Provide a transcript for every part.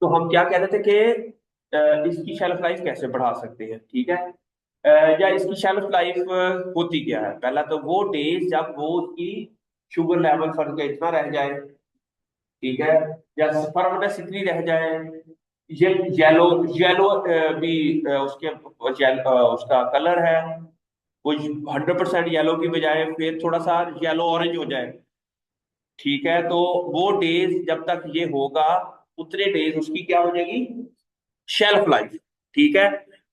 तो हम क्या कह रहे थे कि इसकी शेल्फ लाइफ कैसे बढ़ा सकते हैं, ठीक है। या इसकी शेल्फ लाइफ होती क्या है, पहला तो वो डेज जब वो उसकी शुगर लेवल फर्क के इतना रह जाए, ठीक है, या फर्मनेस इतनी रह जाए, ये येलो येलो भी उसके उसका कलर है वो 100% येलो की बजाय फिर थोड़ा सा येलो ऑरेंज हो जाए, ठीक है। तो वो डेज जब तक ये होगा उतने डेज उसकी क्या हो जाएगी, शेल्फ लाइफ, ठीक है।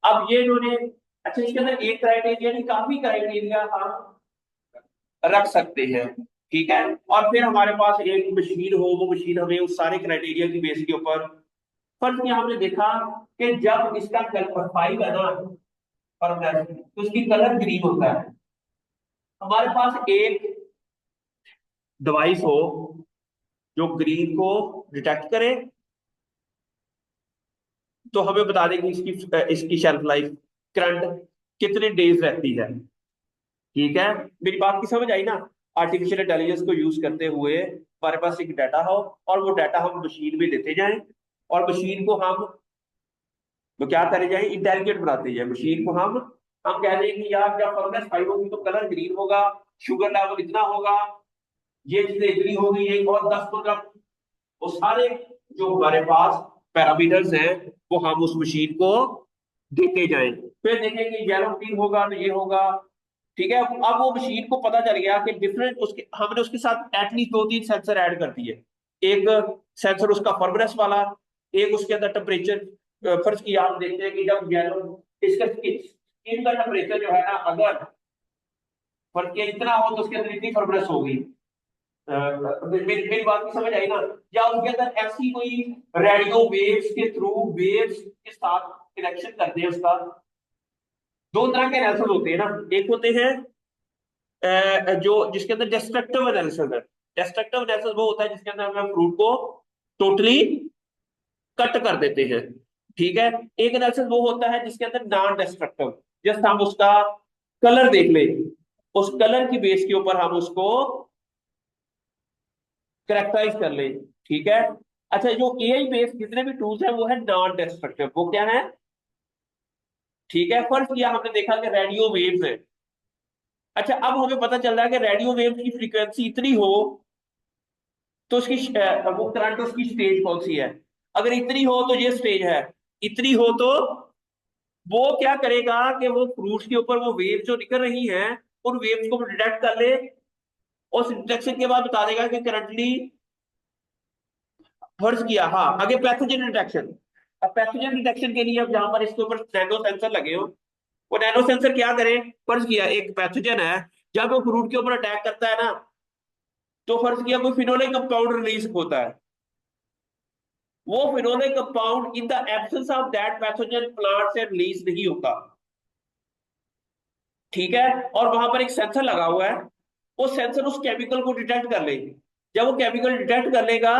अब ये इन्होंने, अच्छा इसके अंदर एक क्राइटेरिया नहीं, काफी क्राइटेरिया हम रख सकते हैं, ठीक है। और फिर हमारे पास एक मशीन हो, वो मशीन हमें उस सारे क्राइटेरिया की बेस के ऊपर, फर्स्ट में हमने देखा कि जब इसका कलर फाइव है ना, तो इसकी कलर ग्रीन होता है। हमारे पास एक डिवाइस हो जो ग्रीन को डिटेक्ट करे, तो हमें बता देगी इसकी इसकी शेल्फ लाइफ करंट कितने डेज रहती है, ठीक है। मेरी बात की समझ आई ना। आर्टिफिशियल इंटेलिजेंस को यूज करते हुए हमारे पास एक डाटा हो, और वो डाटा हम मशीन में देते जाएं, और मशीन को हम वो क्या करे जाए, इंटेलिजेंट बनाते जाए मशीन को। हम कह रहे हैं कि यार जब फर्नेस फाइव होगी तो कलर ग्रीन होगा, शुगर लेवल इतना होगा, ये चीजें इतनी होगी, एक और 10-15, वो सारे जो हमारे पास पैरामीटर्स हैं वो हम उस मशीन को देते जाएं। फिर देखें कि येलो ग्रीन होगा तो ये होगा, ठीक है। अब वो मशीन को पता चल गया कि डिफरेंट उसके, हमने उसके साथ एटलीस्ट 2-3 सेंसर ऐड कर दिए। एक सेंसर उसका फर्नेस वाला, एक उसके अंदर टेम्परेचर, फर्ज किया हम देखते हैं कि जब येलो, इसका स्किन का टेम्परेचर जो है ना, अगर फर्क इतना हो तो उसके अंदर इतनी फर्नेस होगी। मेरी बात की समझ आई ना। या उसके अंदर ऐसी कोई रेडियो वेव्स के थ्रू, वेव्स के साथ कनेक्शन करते हैं उसका। दो तरह के एनालिसिस होते हैं ना, एक होते हैं जो जिसके अंदर डिस्ट्रक्टिव एनालिसिस है। डिस्ट्रक्टिव एनालिसिस वो होता है जिसके अंदर हम फ्रूट को टोटली कट कर देते हैं, ठीक है। एक एनालिसिस वो होता है जिसके अंदर नॉन डिस्ट्रक्टिव, जस्ट हम उसका कलर देख ले, उस कलर की बेस के ऊपर हम उसको करेक्टराइज कर ले, ठीक है। अच्छा जो एआई बेस्ड जितने भी टूल्स हैं वो है नॉन डिस्ट्रक्टिव, वो क्या है, ठीक है। फर्स्ट किया हमने देखा कि रेडियो वेव्स है। अच्छा अब हमें पता चल रहा है कि रेडियो वेव्स की फ्रीक्वेंसी इतनी हो तो उसकी वो करंट उसकी स्टेज कौन सी है। अगर इतनी हो तो ये स्टेज है, इतनी हो तो वो क्या करेगा कि वो फ्रूट्स के ऊपर वो वेव जो निकल रही हैं उन वेव्स को डिटेक्ट कर ले, और डिटेक्शन के बाद बता देगा कि करंटली, फर्ज किया, हाँ आगे पैथोजन डिटेक्शन। अब पैथोजन डिटेक्शन के लिए अब जहां पर इसके ऊपर नैनो सेंसर लगे हो, वो नैनो सेंसर क्या करे, फर्ज किया एक पैथोजन है, जब वो फ्रूट के ऊपर अटैक करता है ना, तो फर्ज किया कोई फिनोलिक कंपाउंड रिलीज होता है, वो phenolic compound in the absence of that pathogen plant से रिलीज नहीं होता, ठीक है। और वहां पर एक सेंसर लगा हुआ है, वो सेंसर उस केमिकल को डिटेक्ट कर लेगी। जब वो केमिकल डिटेक्ट कर लेगा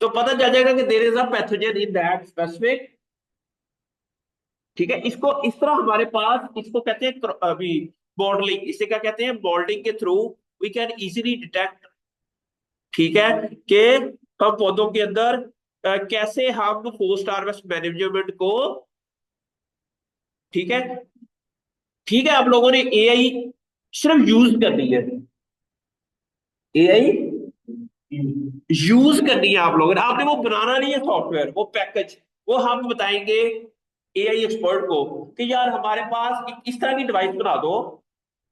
तो पता चल जाएगा कि there is a pathogen in that specific, ठीक है। इसको इस तरह हमारे पास, इसको कहते हैं अभी मॉडलिंग, इसे क्या कहते हैं, मॉडलिंग के through we can easily detect, ठीक है, कि हम पौधों के अंदर कैसे हम पोस्ट हार्वेस्ट मैनेजमेंट को, ठीक है, ठीक है। आप लोगों ने एआई सिर्फ यूज करनी है, एआई यूज करनी है आप लोगों ने, आपने वो बनाना नहीं है सॉफ्टवेयर, वो पैकेज, वो हम बताएंगे एआई एक्सपर्ट को कि यार हमारे पास एक इस तरह की डिवाइस बना दो,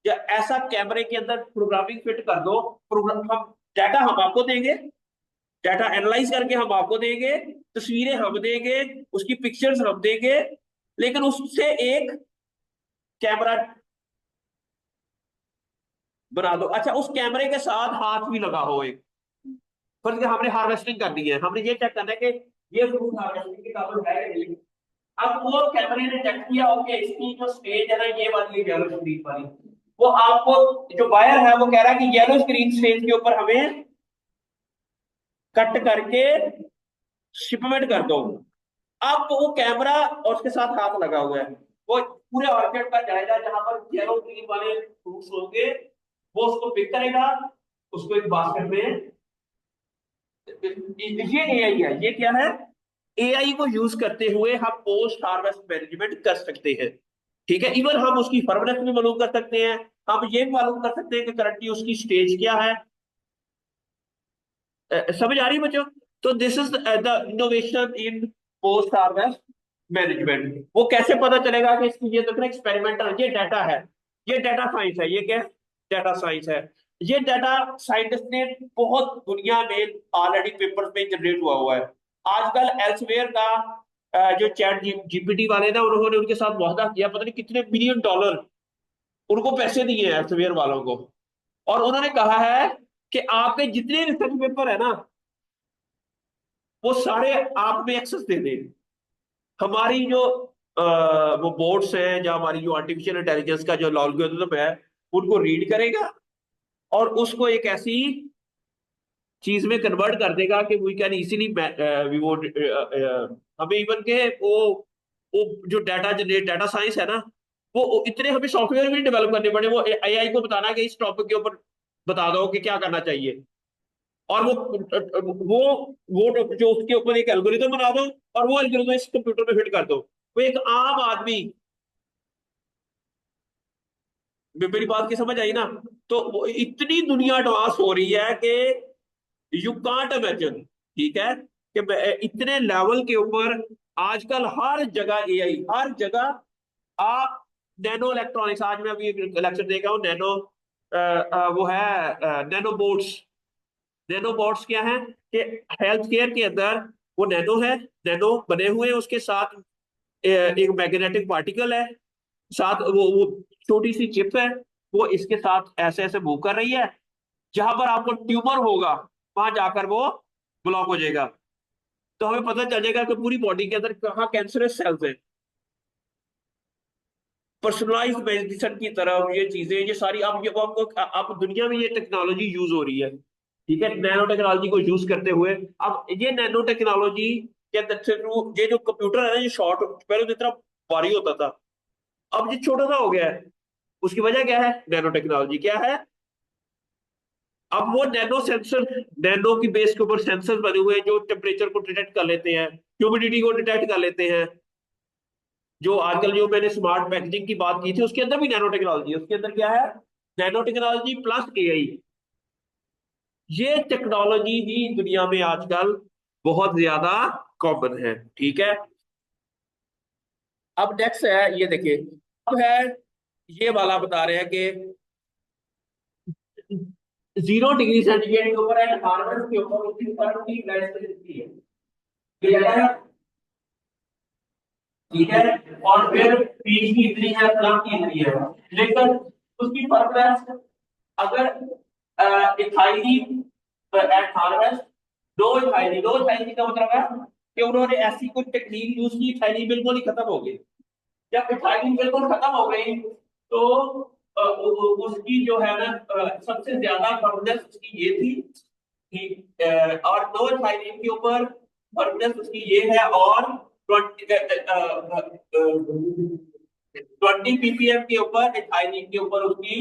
या ऐसा कैमरे के अंदर प्रोग्रामिंग फिट कर दो, प्रोग्राम हम, डाटा हम आपको देंगे, डाटा एनालाइज करके हम आपको देंगे, तस्वीरें हम देंगे, उसकी पिक्चर्स हम देंगे, लेकिन उससे एक कैमरा बना दो। अच्छा उस कैमरे के साथ हाथ भी लगा हो एक, फर्ज हमने हार्वेस्टिंग करनी है, हमने ये चेक करना है कि ये फ्रूट हार्वेस्टिंग के काबिल है कि नहीं। अब वो कैमरे ने चेक किया, ओके इसकी जो स्टेज है ना ये वाली येलो स्क्रीन वाली, वो आपको, जो बायर है वो कह रहा है कि येलो स्क्रीन स्टेज के ऊपर हमें कट करके शिपमेंट कर दो। अब वो कैमरा और उसके साथ हाथ लगा हुआ है, वो पूरे ऑर्किड का जाएगा जहां पर येलो ग्रीन वाले फ्रूट्स होंगे, वो उसको पिक करेगा, उसको एक बास्केट में, ये एआई है, ये क्या है, एआई को यूज करते हुए हम पोस्ट हार्वेस्ट मैनेजमेंट कर सकते हैं। ठीक है, इवन हम उसकी फर्मनेस भी मालूम कर सकते हैं, हम ये भी मालूम कर सकते हैं कि करंटली उसकी स्टेज क्या है। समझ आ रही है बच्चों? तो this is the innovation in post harvest management. वो कैसे पता चलेगा कि इसकी, ये देखो एक्सपेरिमेंटल, ये डाटा है, ये डाटा साइंस है, ये क्या डाटा साइंस है। ये डाटा साइंटिस्ट ने बहुत दुनिया में ऑलरेडी पेपर्स में जनरेट हुआ है। आजकल एल्सवेयर का जो चैट जीपीटी वाले ना, उन्होंने उनके साथ मुआहदा किया, पता नहीं कितने बिलियन डॉलर उनको पैसे दिए हैं एल्सवेयर वालों को। और उन्होंने कहा है कि आपके जितने रिसर्च पेपर है ना, वो सारे आप में एक्सेस दे दें। हमारी जो वो बोर्ड्स हैं, या हमारी जो आर्टिफिशियल इंटेलिजेंस का जो लॉल्गोरिथम है, उनको रीड करेगा और उसको एक ऐसी चीज में कन्वर्ट कर देगा कि वी कैन इजीली वी वो हमें इवन के वो जो डाटा जनरेट, डाटा साइंस है ना, वो इतने हमें सॉफ्टवेयर भी डेवलप करने पड़े, वो एआई को बताना कि इस टॉपिक के ऊपर बता दो कि क्या करना चाहिए। और वो जो उसके ऊपर एक एल्गोरिथम बना दो, और वो एल्गोरिथम इस कंप्यूटर में फिट कर दो। वो एक आम आदमी, मेरी बात की समझ आई ना? तो इतनी दुनिया एडवांस हो रही है कि यू कांट इमेजिन। ठीक है, कि इतने लेवल के ऊपर आजकल हर जगह एआई, हर जगह। आप नैनो इलेक्ट्रॉनिक्स, आज मैं अभी लेक्चर देख रहा हूँ, नैनो वो है नैनो बोट्स। नैनो बोट्स क्या है कि हेल्थ केयर के अंदर वो नैनो है, नैनो बने हुए हैं, उसके साथ एक मैग्नेटिक पार्टिकल है, साथ वो छोटी सी चिप है, वो इसके साथ ऐसे ऐसे मूव कर रही है। जहां पर आपको ट्यूमर होगा, वहां जाकर वो ब्लॉक हो जाएगा। तो हमें पता चल जाएगा कि पूरी बॉडी के अंदर कहाँ कैंसरस सेल्स है। पर्सनलाइज मेडिसिन की तरफ ये चीजें, ये सारी अब दुनिया में ये टेक्नोलॉजी यूज हो रही है। ठीक है, नैनो टेक्नोलॉजी को यूज करते हुए, अब ये नैनो टेक्नोलॉजी के थ्रू, ये जो कंप्यूटर है ना, ये शॉर्ट, पहले तो इतना भारी होता था, अब ये छोटा सा हो गया है। उसकी वजह क्या है? नैनो टेक्नोलॉजी क्या है? अब वो नैनो सेंसर, नैनो की बेस के ऊपर सेंसर बने हुए हैं जो टेम्परेचर को डिटेक्ट कर लेते हैं, ह्यूमिडिटी को डिटेक्ट कर लेते हैं। जो आजकल जो मैंने स्मार्ट पैकेजिंग की बात की थी, उसके अंदर भी नैनो टेक्नोलॉजी है। उसके अंदर क्या है? Nano technology plus AI. ये टेक्नोलॉजी ही दुनिया में आजकल बहुत ज्यादा कॉमन है। ठीक है, अब नेक्स्ट है, ये देखिए, अब है ये वाला बता रहे हैं कि 0 डिग्री सेंटीग्रेड के ऊपर एंड हार्मोन के ऊपर उसकी कर्व की इलास्टिसिटी है। ये जगह है, ठीक है। और फिर पीच की इतनी है, प्लम की इतनी है, लेकिन उसकी परफॉर्मेंस, अगर ethylene and harvest, low ethylene का मतलब है कि उन्होंने ऐसी कुछ टेक्निक यूज की, इथाइलिन बिल्कुल ही खत्म हो गई। जब इथाइलिन बिल्कुल खत्म हो गई, तो उसकी जो है ना, सबसे ज्यादा परफॉर्मेंस उसकी ये थी कि और लो इथाइलिन के ऊपर परफॉर्मेंस उसकी ये है, और 20 ppm के ऊपर इथाइलिन के ऊपर उसकी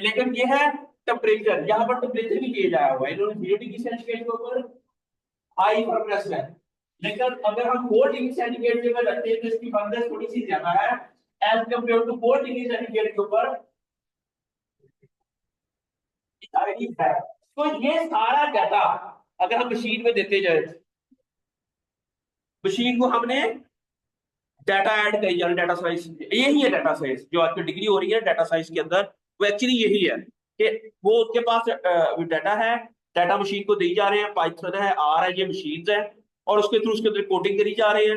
लेकिन ये है टेम्परेचर, यहाँ पर टेम्परेचर भी दिया जाया हुआ है, इन्होंने 0 डिग्री सेंटीग्रेड के ऊपर हाई परफॉर्मेंस है। लेकिन अगर हम 4 डिग्री सेंटीग्रेड के ऊपर रखते हैं, तो इसकी परफॉर्मेंस थोड़ी सी ज्यादा है as compare to 4 degree centigrade के ऊपर इथाइलिन है। तो ये सारा डाटा अगर हम मशीन में देते जाए, मशीन को हमने डाटा ऐड करी जा रहा है, डाटा साइंस यही है। डाटा साइंस जो आजकल डिग्री हो रही है डाटा साइंस के अंदर, वो एक्चुअली यही है कि वो उसके पास डाटा है, डाटा मशीन को दी जा रहे हैं, पाइथन है, आर है, ये मशीन है, और उसके थ्रू उसके अंदर कोडिंग करी जा रही है,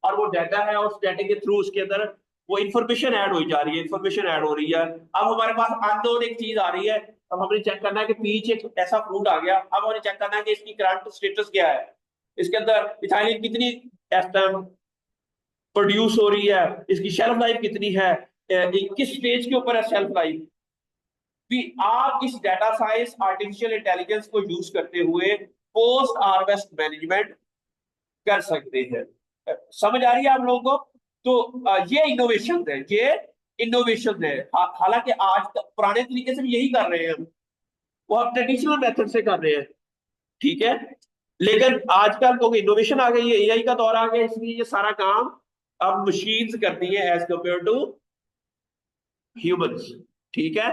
और वो डाटा है, और उस डाटा के थ्रू उसके अंदर वो इन्फॉर्मेशन ऐड हो जा रही है, इन्फॉर्मेशन ऐड हो रही है। अब हमारे पास अननोन एक चीज आ रही है, अब हमने चेक करना है कि पीच एक ऐसा फ्रूट आ गया, अब हमें चेक करना है कि इसकी करंट स्टेटस क्या है, इसके अंदर इथाइलिन कितनी प्रोड्यूस हो रही है, इसकी शेल्फ लाइफ कितनी है, किस स्टेज के ऊपर है शेल्फ लाइफ भी। आप इस डाटा साइंस, आर्टिफिशियल इंटेलिजेंस को यूज करते हुए पोस्ट हार्वेस्ट मैनेजमेंट कर सकते हैं। समझ आ रही है आप लोगों को? तो ये इनोवेशन है, ये इनोवेशन है। हालांकि आज तक पुराने तरीके से भी यही कर रहे हैं हम, वो हम ट्रेडिशनल मेथड से कर रहे हैं। ठीक है, लेकिन आजकल तो इनोवेशन आ गई है, एआई का दौर आ गया, इसलिए ये सारा काम अब मशीन्स करती है एज कंपेयर टू ह्यूमंस। ठीक है।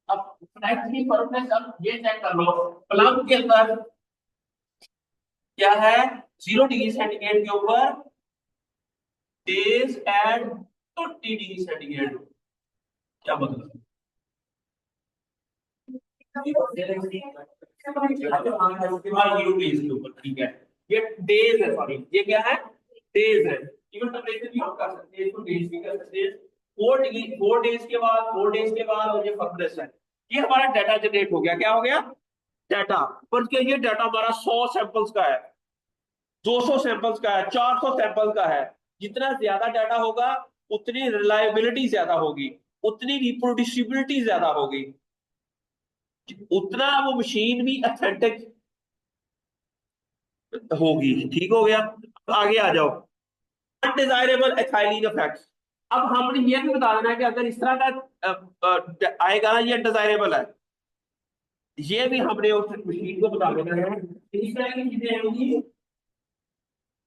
अब नेक्स्ट की परफॉर्मेंस अब ये चेक कर लो, प्लम के अंदर क्या है, 0 डिग्री सेंटीग्रेड के ऊपर डेज एट 20 डिग्री सेंटीग्रेड। क्या मतलब? के ऊपर, ठीक है। ये डेज है, सॉरी ये क्या है, डेज है। इवन टेम्परेचर भी हम कर सकते हैं, इसको डेज भी कर सकते हैं। 4 डिग्री, 4 डेज के बाद, 4 डेज के बाद, और ये फर्नेस है। ये हमारा डाटा जनरेट हो गया, क्या हो गया, डाटा। पर क्या ये डाटा हमारा 100 सैंपल्स का है, 200 सैंपल्स का है, 400 सैंपल का है। जितना ज्यादा डाटा होगा उतनी रिलायबिलिटी ज्यादा होगी, उतनी रिप्रोड्यूसिबिलिटी ज्यादा होगी, उतना वो मशीन भी अथेंटिक होगी। ठीक हो गया। आगे आ जाओ, अनडिजायरेबल एथाइलिन इफेक्ट्स। अब हमने ये भी बता देना है कि अगर इस तरह का आएगा ना, ये अनडिजायरेबल है, ये भी हमने उस मशीन को बता देना है। इस तरह की चीजें आएंगी,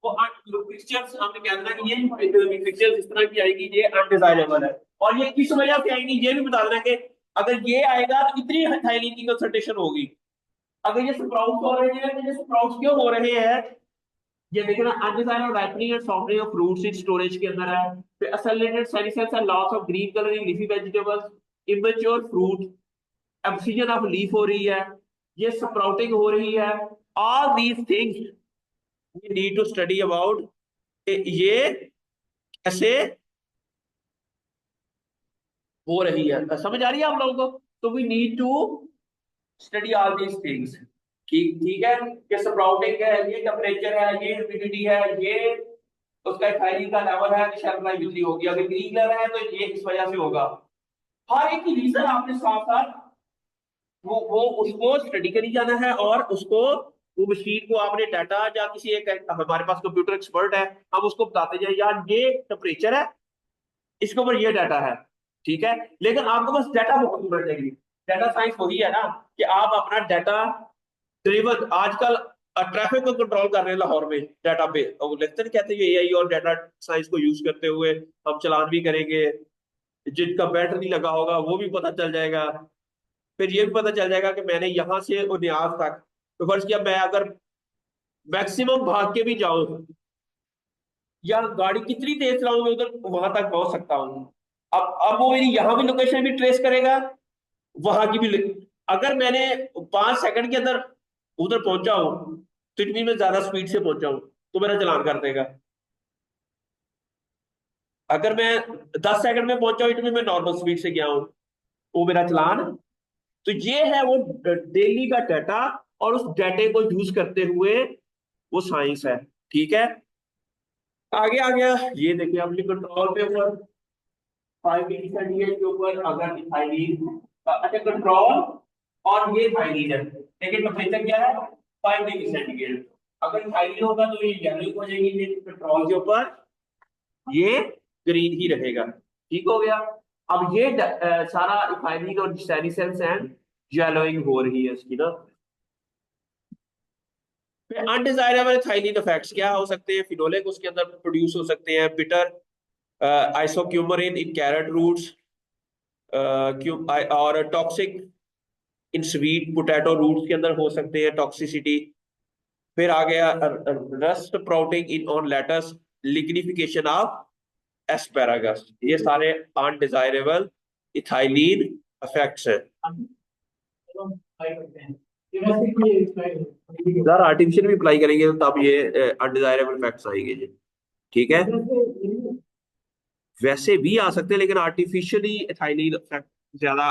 वो पिक्चर्स हमने कह देना कि ये पिक्चर्स इस तरह की आएगी, ये अनडिजायरेबल है। और ये किस वजह से आएंगी ये भी बता देना कि अगर ये आएगा तो इतनी एथाइलिन की कंसंट्रेशन होगी। अगर ये स्प्राउट्स हो रहे हैं तो ये स्प्राउट्स क्यों हो रहे हैं, ये देखिए ना, undesirable ripening and softening of fruits in storage के अंदर है। फिर accelerated senescence and loss of green colour in leafy vegetables, immature fruit, abscission of leaf हो रही है, ये स्प्राउटिंग हो रही है। All these things we need to study about, ये कैसे हो रही है। समझ आ रही है आप लोगों को? तो we need to study all these things. ठीक ठीक है। ये स्प्राउटिंग है, ये टेम्परेचर है, ये ह्यूमिडिटी है, ये उसका थायरीन का लेवल है, तो शेल्फ लाइफ जितनी होगी। अगर ग्रीन कलर है तो ये इस वजह से होगा। हर एक की रीजन आपने साथ साथ वो उसको स्टडी करी जाना है, और उसको वो मशीन को आपने डाटा, या किसी एक हमारे पास कंप्यूटर एक्सपर्ट है, हम उसको बताते जाए यार ये टेम्परेचर है, इसके ऊपर ये डाटा है। ठीक है। लेकिन आपको बस डाटा बहुत होना चाहिए। डाटा साइंस वही है ना, कि आप अपना डाटा ड्रिवन, आजकल ट्रैफिक को कंट्रोल कर रहे हैं लाहौर में डाटा पे, और वो लेक्चर कहते हैं एआई और डाटा साइंस को यूज करते हुए हम चलान भी करेंगे। जिनका बैटरी लगा होगा वो भी पता चल जाएगा। फिर ये भी पता चल जाएगा कि मैंने यहाँ से न्याज तक, तो फर्ज किया मैं अगर मैक्सिमम भाग के भी जाऊं, या गाड़ी कितनी तेज चलाऊं मैं उधर वहां तक पहुंच सकता हूँ। अब वो मेरी यहाँ भी लोकेशन भी ट्रेस करेगा, वहां की भी अगर मैंने 5 सेकंड के अंदर उधर पहुंचा हूं, तो इतनी मैं ज्यादा स्पीड से पहुंचा हूं, तो मेरा चलान कर देगा। अगर मैं 10 सेकंड में पहुंचा हूं, इतनी मैं नॉर्मल स्पीड से गया हूं, वो मेरा चलान। तो ये है वो डेली का डाटा, और उस डाटे को यूज करते हुए वो साइंस है। ठीक है। आगे आ गया, ये देखिए अपनी कंट्रोल पे ऊपर 5 डिग्री सेंटीग्रेड के ऊपर अगर थाइलीन, अच्छा कंट्रोल, और ये थाइलीन है, लेकिन टेम्परेचर क्या है, 5 डिग्री सेंटीग्रेड। अगर थाइलीन होगा तो ये येलो हो जाएगी, लेकिन पेट्रोल के ऊपर ये ग्रीन ही रहेगा। ठीक हो गया। अब ये सारा इथाइलिन और स्टेरिसेंस एंड येलोइंग हो रही है इसकी ना। फिर अनडिजायरेबल थाइलिन इफेक्ट्स क्या हो सकते हैं, फिनोलिक उसके अंदर प्रोड्यूस हो सकते हैं, bitter isocoumarin in carrot roots, और toxic in sweet potato roots के अंदर हो सकते हैं टॉक्सिसिटी। फिर आ गया russet spotting in on lettuce, lignification of asparagus. ये सारे अनडिजायरेबल इथाइलिन इफेक्ट्स हैं। यार आर्टिफिशियल भी अप्लाई करेंगे तो तब ये अनडिजायरेबल इफेक्ट्स आएंगे जी। ठीक है। वैसे भी आ सकते हैं, लेकिन आर्टिफिशियली इथाइलिन इफेक्ट ज्यादा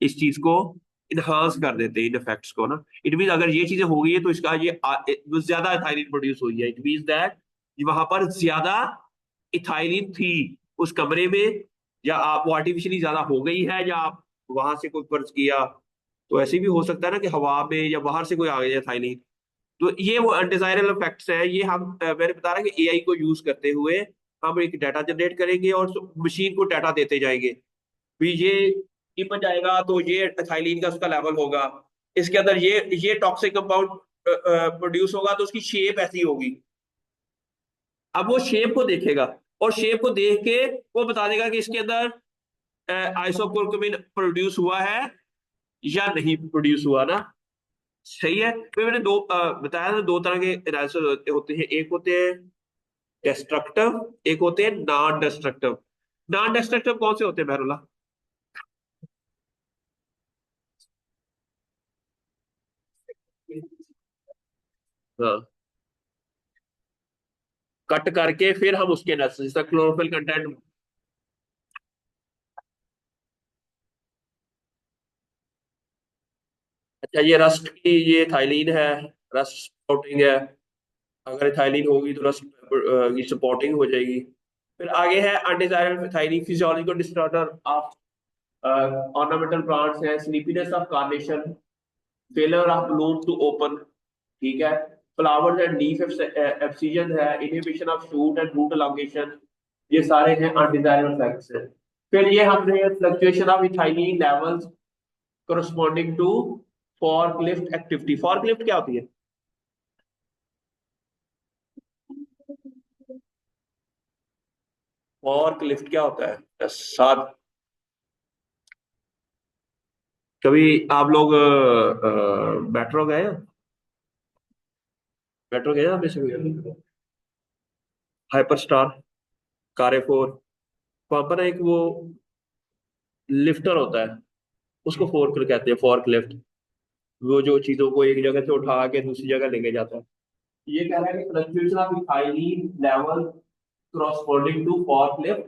इस चीज को इनहांस कर देते हैं, इन इफेक्ट्स को ना। इट मीन अगर ये चीजें हो गई है तो इसका ज्यादा इथाइलिन प्रोड्यूस हुई है, इट मीन दैट वहां पर ज्यादा इथाइलिन थी उस कमरे में, या आप वो आर्टिफिशियली ज्यादा हो गई है, या आप वहां से कोई फर्ज किया। तो ऐसे भी हो सकता है ना कि हवा में या बाहर से कोई आ गया इथाइलिन। तो ये वो अनडिजायरेबल इफेक्ट्स है। ये हम मैंने बता रहा कि एआई को यूज करते हुए हम एक डाटा जनरेट करेंगे, और मशीन को डाटा देते जाएंगे। भी ये इमेज आएगा तो ये एथाइलिन का उसका लेवल होगा, इसके अंदर ये टॉक्सिक कंपाउंड प्रोड्यूस होगा तो उसकी शेप ऐसी होगी। अब वो शेप को देखेगा और शेप को देख के वो बता देगा कि इसके अंदर आइसोकुरकुमिन प्रोड्यूस हुआ है या नहीं प्रोड्यूस हुआ ना। सही है। तो मैंने बताया था दो तरह के एनालिसिस होते हैं, एक होते हैं डिस्ट्रक्टिव, एक होते हैं नॉन डिस्ट्रक्टिव। नॉन डिस्ट्रक्टिव कौन से होते हैं बहरुल्ला? हाँ, कट करके फिर हम उसके एनालिसिस क्लोरोफिल कंटेंट। अच्छा, ये रस्ट की ये थाइलीन है, रस्ट स्पॉटिंग है। अगर थाइलीन होगी तो रस्ट की स्पॉटिंग हो जाएगी। फिर आगे है undesirable ethylene physiological disorder of ornamental plants है, sleepiness of carnation, failure of bloom to open. ठीक है। फ्लावर्स एंड लीफ एब्सिजन है, inhibition of shoot and root elongation. ये सारे हैं अनडिजायरेबल इफेक्ट्स हैं। फिर ये हमने fluctuation of ethylene levels corresponding to forklift activity। forklift क्या होती है? forklift क्या होता है साथ? कभी आप लोग मेट्रो गए हो? मेट्रो गए हो आप में? हाइपर स्टार, कारेफोर, वहां पर एक वो लिफ्टर होता है, उसको फोर्क कहते हैं, फॉर्क लिफ्ट। वो जो चीजों को एक जगह से उठा के दूसरी जगह लेके जाता है। ये कह रहा है कि fluctuation of ethylene level corresponding to fork lift,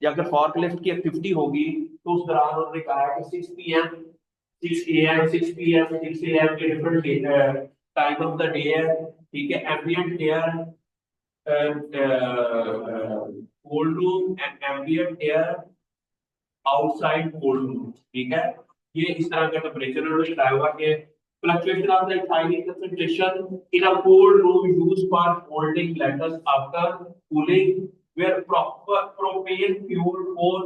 या अगर फॉर्क लिफ्ट की एक्टिविटी होगी तो उस दौरान उन्होंने कहा है कि 6 PM 6 AM 6 PM 6 AM के different time of the day है। ठीक है। Ambient air, cold room and ambient air outside cold room. ठीक है। ये इस तरह का टेम्परेचर उन्होंने बताया हुआ कि fluctuation of the ethylene concentration in a cold room used for holding lettuce after cooling, where proper propane fuel for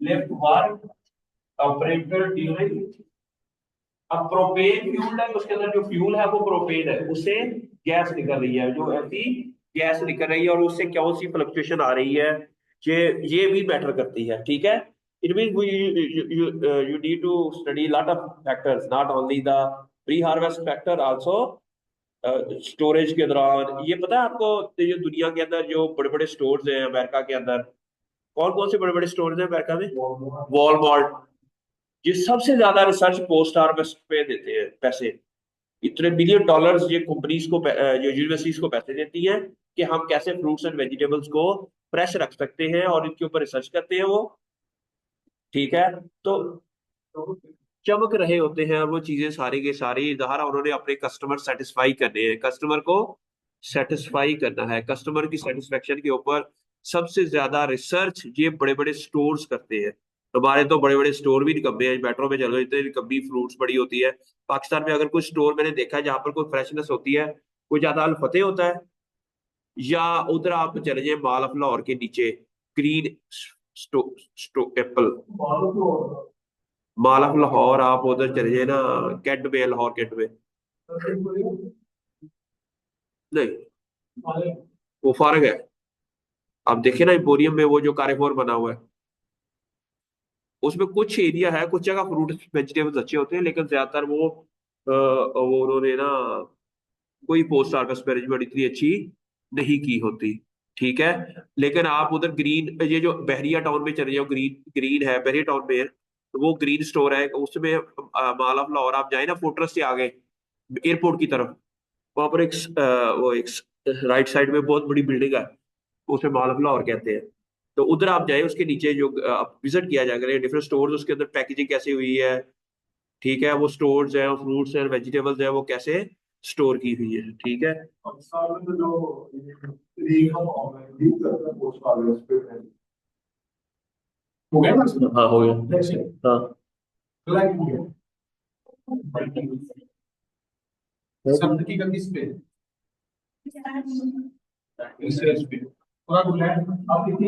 left work operated during। अब प्रोपेन फ्यूल है, उसके अंदर जो फ्यूल है वो प्रोपेन है, उससे गैस निकल रही है, जो ऐसी गैस निकल रही है और उससे कौन सी फ्लक्चुएशन आ रही है, ये भी मैटर करती है। ठीक है। It mean you need to study lot of factors, not only the pre harvest factor, also storage के दौरान। ये पता है आपको, ये दुनिया के अंदर जो बड़े बड़े स्टोर्स हैं अमेरिका के अंदर, कौन कौन से बड़े बड़े स्टोर्स हैं अमेरिका में? वॉलमार्ट। ये सबसे ज्यादा रिसर्च पोस्ट हार्वेस्ट पे देते हैं पैसे। इतने बिलियन डॉलर्स ये कंपनीज को जो यूनिवर्सिटीज को पैसे देती हैं कि हम कैसे फ्रूट्स एंड वेजिटेबल्स को फ्रेश रख सकते हैं, और इनके ऊपर रिसर्च करते हैं वो। ठीक है। तो चमक रहे होते हैं, और वो चीजें सारी के सारी इजहार उन्होंने अपने कस्टमर सेटिस्फाई करने हैं, कस्टमर को सेटिस्फाई करना है। कस्टमर की सेटिस्फेक्शन के ऊपर सबसे ज्यादा रिसर्च ये बड़े बड़े स्टोर्स करते हैं। हमारे तो बड़े बड़े स्टोर भी निकम्मे हैं, मेट्रो में चलो इतने निकम्मी फ्रूट्स बड़ी होती है। पाकिस्तान में अगर कोई स्टोर मैंने देखा है जहां पर कोई फ्रेशनेस होती है, कोई ज्यादा अल फतेह होता है, या उधर आप चले जाए माल ऑफ लाहौर के नीचे, ग्रीन स्टो, स्टो एप्पल, माल ऑफ लाहौर आप उधर चले जाए ना, कैंट में, लाहौर कैंट में। नहीं, वो फारग है। आप देखे ना एम्पोरियम में वो जो कारेफोर बना हुआ है, उसमें कुछ एरिया है, कुछ जगह फ्रूट वेजिटेबल्स अच्छे होते हैं, लेकिन ज्यादातर वो उन्होंने ना कोई पोस्ट हार्वेस्ट मैनेजमेंट इतनी अच्छी नहीं की होती। ठीक है। लेकिन आप उधर ग्रीन, ये जो बहरिया टाउन में चले जाओ, ग्रीन ग्रीन है बहरिया टाउन में, तो वो ग्रीन स्टोर है उसमें, माल ऑफ लाहौर आप जाए ना फोर्ट्रेस से आगे एयरपोर्ट की तरफ, वहां पर वो एक राइट साइड में बहुत बड़ी बिल्डिंग है, उसे मॉल ऑफ लाहौर कहते हैं। तो उधर आप जाए, उसके नीचे जो आप विजिट किया जाएगा डिफरेंट स्टोर्स, उसके अंदर पैकेजिंग कैसी हुई है। ठीक है। वो स्टोर्स है, फ्रूट्स एंड वेजिटेबल्स है, वो कैसे स्टोर की हुई है। ठीक है। पाकिस्तान में तो जो हो गया ना? हाँ, हो गया। हाँ, शब्द की गति इस पे, इस पे पूरा आप कितनी